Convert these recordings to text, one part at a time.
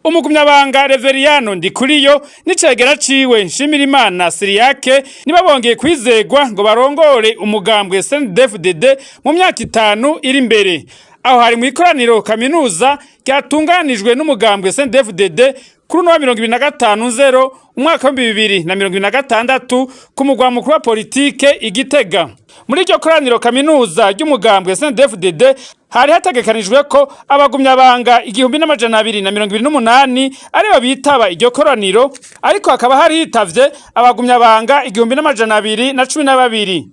Umugumyabanga Reveriyano Ndikuriyo n'icegera ciwe Nshimirimana Siriyake niba bongeye kwizegwa ngo barongore umugambwe CNDD-FDD mu myaka 5 iri imbere. Aho hari mu ikoraniro kaminuza ryatunganijwe n'umugambwe CNDD-FDD kuri 25/0 umwaka wa 2026 ku mugwa mukuru wa politike Igitega. Muri iryo koraniro kaminuza ry'umugambwe CNDD-FDD hari hategekanijwe ko abagumyabanga 1228 ari babitaba iryo koraniro, ariko hakaba hari hitavye abagumyabanga 1212.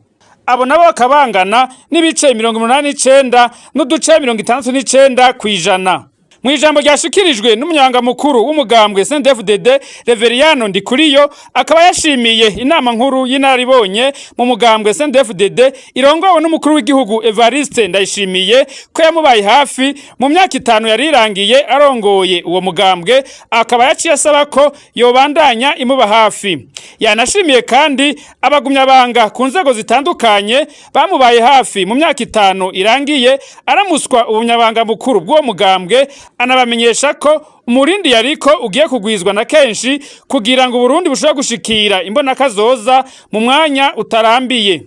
Abo nabo bakabangana n'ibice 89 n'uduce 69 kwijana. Mu ijambo ryashikirijwe n'umunyanga mukuru w'umugambwe CNDD-FDD Reveriyano Ndikuriyo akaba yashimiye inama nkuru y'inaribonye mu mugambwe CNDD-FDD irongowe n'umukuru w'igihugu Evariste Ndayishimiye ko yamubaye hafi mu myaka 5 yarirangiye arongoye uwo mugambwe, akaba yaciye asaba ko yobandanya imuba hafi. Yanashimiye kandi abagumyabanga ku nzego zitandukanye bamubaye hafi mu myaka 5 irangiye aramuswa ubunyabanga mukuru bw'uwo mugambwe, anabamenyesha ko umurindi yariko ugiye kugwizwa na kenshi kugira ngo Burundi bushobora gushikira imbona kazoza mu mwanya utarambiye.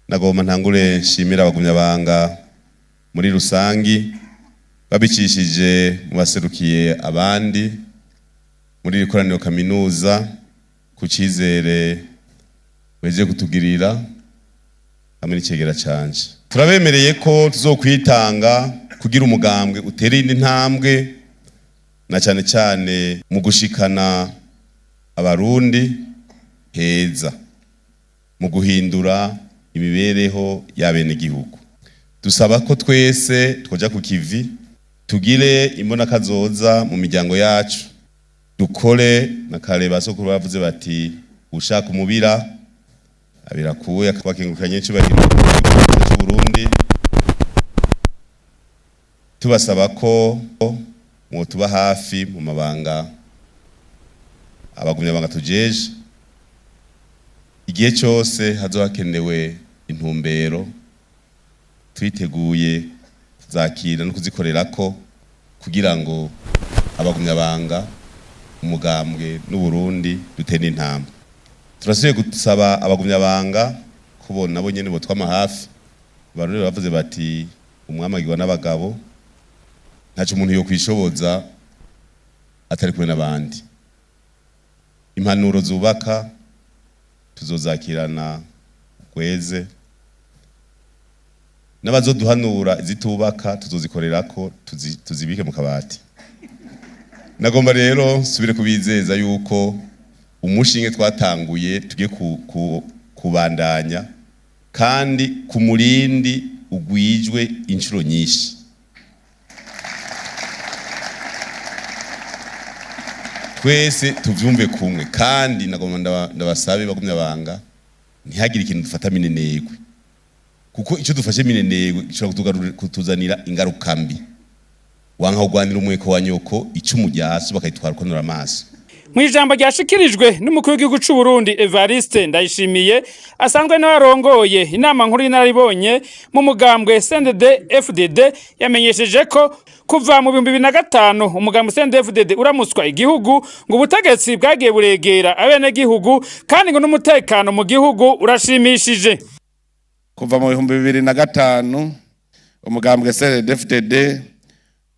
Nagomba ntangure nshimira abagumyabanga muri rusangi babicishije mu baserukiye abandi muri ikoraniro kaminuza ku cizere weje kutugirira hamwe n'icegera canje. Turabemereye ko tuzokwitanga kugira umugambwe utere indi ntambwe na cyane cyane mu gushikana abarundi heza, mu guhindura imibereho y'abene gihugu. Dusaba ko twese twoja ku kivi tugire imbona kazoza mu miryango yacu, dukore na kare basokuru bavuze bati ushaka umubira abirakuye akabakengukanye cyubahiro cy'u Burundi. Tubasaba ko mwotuba hafi mu mabanga abagumyabanga tujeje, igihe cyose hazohakenewe intumbero twiteguye kuzakira no kuzikorerako kugira ngo abagumyabanga umugambwe n'u Burundi dutene intambwe. Turasubiye gusaba abagumyabanga kubona nabo nyene botwama hafi. Barore bavuze bati umwamagirwa n'abagabo ntaco umuntu yo kwishoboza atari kumwe n'abandi. Impanuro zubaka tuzozakirana kweze, n'abazoduhanura izitubaka tuzozikorerako tuzibike mu kabati. Nagomba rero subire kubizeza yuko umushinge twatanguye tugiye kubandanya kandi ku murindi ugwijwe inshuro nyinshi. Twese tuvyumve kumwe kandi nagomba ndabasabe bagumyabanga ntihagire ikintu dufata minenegwe, kuko ico dufashe minenegwe gishobora kutuzanira ingaruka mbi. Wanka kugwanira umweko wa nyoko ico umujyaso bakayitwara konora amaso. Mu ijambo ryashikirijwe n'umukuru w'igihugu cy'u Burundi Evariste Ndayishimiye asanzwe n'abarongoye inama nkuru y'inaribonye mu mugambwe CNDD-FDD yamenyesheje ko kuva mu 2005 umugambwe CNDD-FDD uramuswa igihugu ngo ubutegetsi bwagiye buregera abene gihugu kandi ngo n'umutekano mu gihugu urashimishije. Kuva mu 2005 umugambwe CNDD-FDD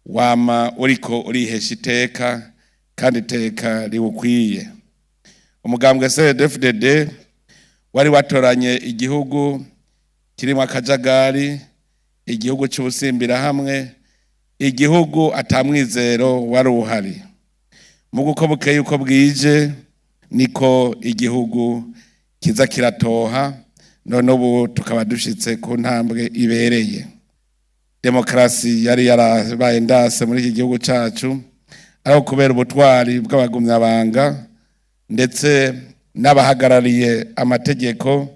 wama uriko urihesha iteka kandi iteka riwukwiye. Umugambwe CNDD-FDD wari watoranye igihugu kirimo akajagari, igihugu cy'ubusimbira hamwe, igihugu atamwizero wari uhari. Muguko bukeye uko bwije niko igihugu kiza kiratoha, none ubu tukaba dushitse ku ntambwe ibereye. Demokrasi yari yarabaye ndase muri iki gihugu cacu, aho kubera ubutwari bw'abagumyabanga ndetse n'abahagarariye amategeko,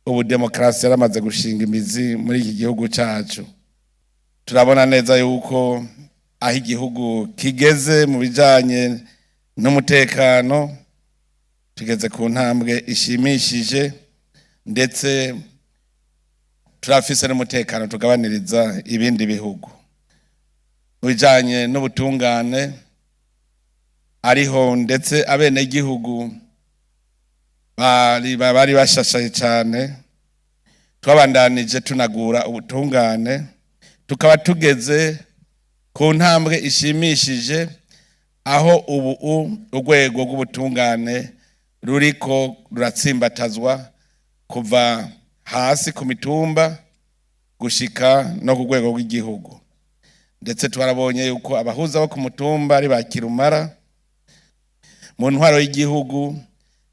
ubu demokrasi yaramaze gushinga imizi muri iki gihugu cacu. Turabona neza yuko aho igihugu kigeze mu bijanye n'umutekano tugeze ku ntambwe ishimishije, ndetse turafise n'umutekano tugabaniriza ibindi bihugu. Bijanye n'ubutungane ariho ndetse abene gihugu bari bashashaye cyane, twabandanije tunagura ubutungane, tukaba tugeze ku ntambwe ishimishije aho ubu urwego rw'ubutungane ruriko ruratsimbatazwa kuva hasi ku mitumba gushika no ku rwego rw'igihugu. Ndetse twarabonye yuko abahuza bo ku mutumba ari ba kirumara. Mu ntwaro y'igihugu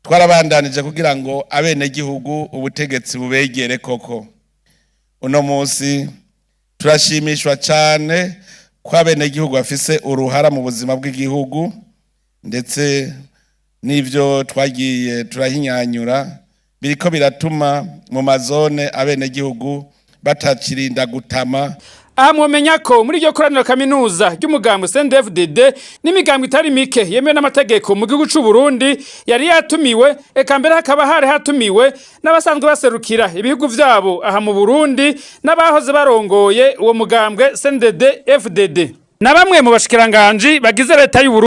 twarabandanije kugira ngo abene gihugu ubutegetsi bubegere koko. Uno munsi turashimishwa cyane ko abene gihugu bafise uruhara mu buzima bw'igihugu, ndetse n'ivyo twagiye turahinyanyura biriko biratuma mu mazone abene gihugu batakirinda gutama. Aha mwomenya ko muri iryo koraniro kaminuza ry'umugambwe CNDD-FDD n'imigambwe itari mike yemewe n'amategeko mu gihugu c'u Burundi yari yatumiwe, eka mbere hakaba hari hatumiwe n'abasanzwe baserukira ibihugu vyabo aha mu Burundi n'abahoze barongoye uwo mugambwe CNDD-FDD na bamwe mu bashikiranganje bagize leta y'u Burundi.